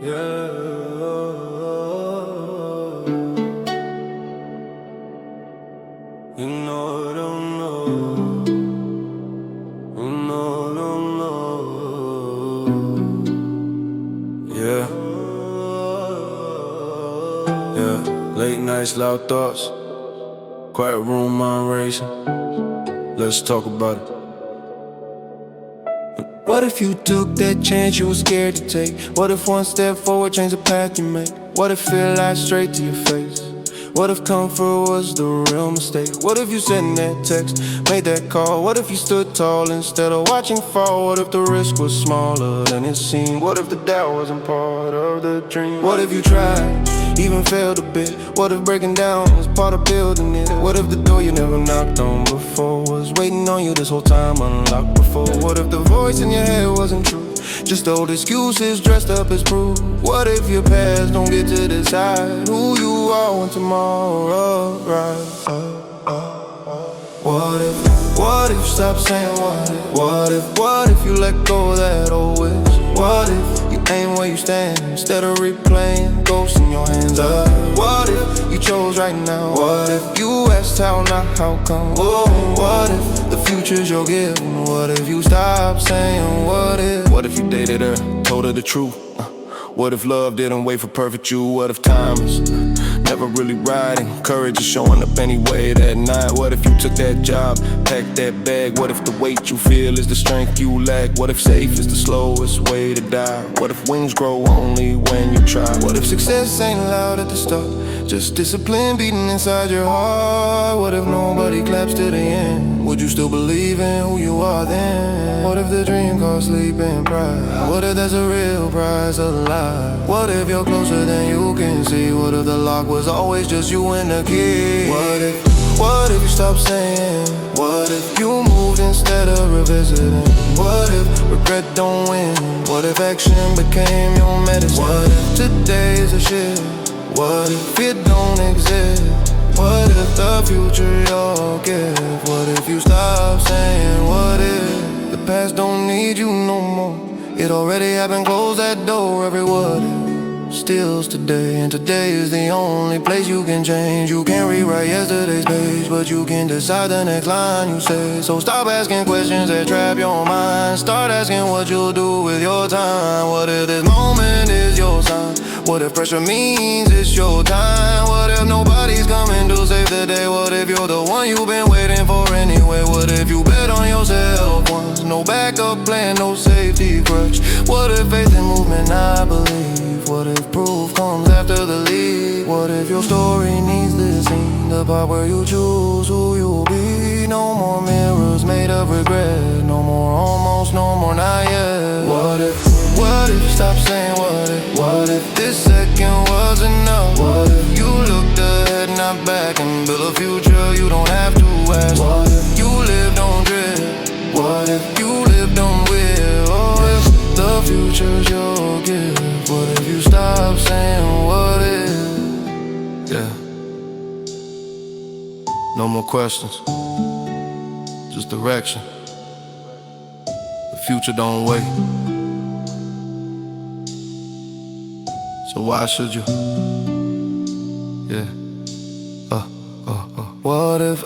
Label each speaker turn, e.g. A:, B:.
A: Yeah. You know I don't know. You know I don't know. Yeah. Yeah. Late nights, loud thoughts. Quiet room, mind racing. Let's talk about it. What if you took that chance you were scared to take? What if one step forward changed the path you make? What if it lied straight to your face? What if comfort was the real mistake? What if you sent that text, made that call? What if you stood tall instead of watching fall? What if the risk was smaller than it seemed? What if the doubt wasn't part of the dream? What if you tried, even failed a bit? What if breaking down was part of building it? What if the door you never knocked on before was waiting on you this whole time, unlocked before? What if the voice in your head wasn't true, just old excuses dressed up as proof? What if your past don't get to decide who you are when tomorrow arrives? What if stop saying what if you let go of that old wish? What if you aim where you stand instead of replaying ghosts in your hands? What if you chose right now? What if you asked how, not how come? Oh, what if the future's your gift? What if you stop saying what if? What if you dated her, told her the truth? What if love didn't wait for perfect you? What if time is never really right and courage is showing up anyway that night? What if you took that job, packed that bag? What if the weight you feel is the strength you lack? What if safe is the slowest way to die? What if wings grow only when you try? What if success ain't loud at the start, just discipline beating inside your heart? What if nobody claps to the end? Would you still believe in who you are then? What if the dream costs sleep and pride? What if there's a real prize alive? What if you're closer than you can see? What if the lock was always just you and the key? What if you stopped saying? What if you moved instead of revisiting? What if regret don't win? What if action became your medicine? What if today is a shit? What if it don't exist? What if the future your gift? What if you stop saying what if? The past don't need you no more. It already happened, close that door. Every what if steals today, and today is the only place you can change. You can't rewrite yesterday's page, but you can decide the next line you say. So stop asking questions that trap your mind. Start asking what you'll do with your time. What if this moment is your sign? What if pressure means it's your time? What if nobody's coming to save the day? What if you're the one you've been waiting for anyway? What if you bet on yourself once? No backup plan, no safety crutch. What if faith in movement, I believe? What if proof comes after the lead? What if your story needs this scene, the part where you choose who you'll be? No more mirrors made of regret, no more almost, no more not yet. What if stop saying what if? What if this second was enough? What if you looked ahead, not back, and build a future you don't have to ask? What if you lived on drift? What if you lived on will? Oh, if the future's your gift, what if you stop saying what if? Yeah. No more questions, just direction. The future don't wait, so why should you? Yeah. What if?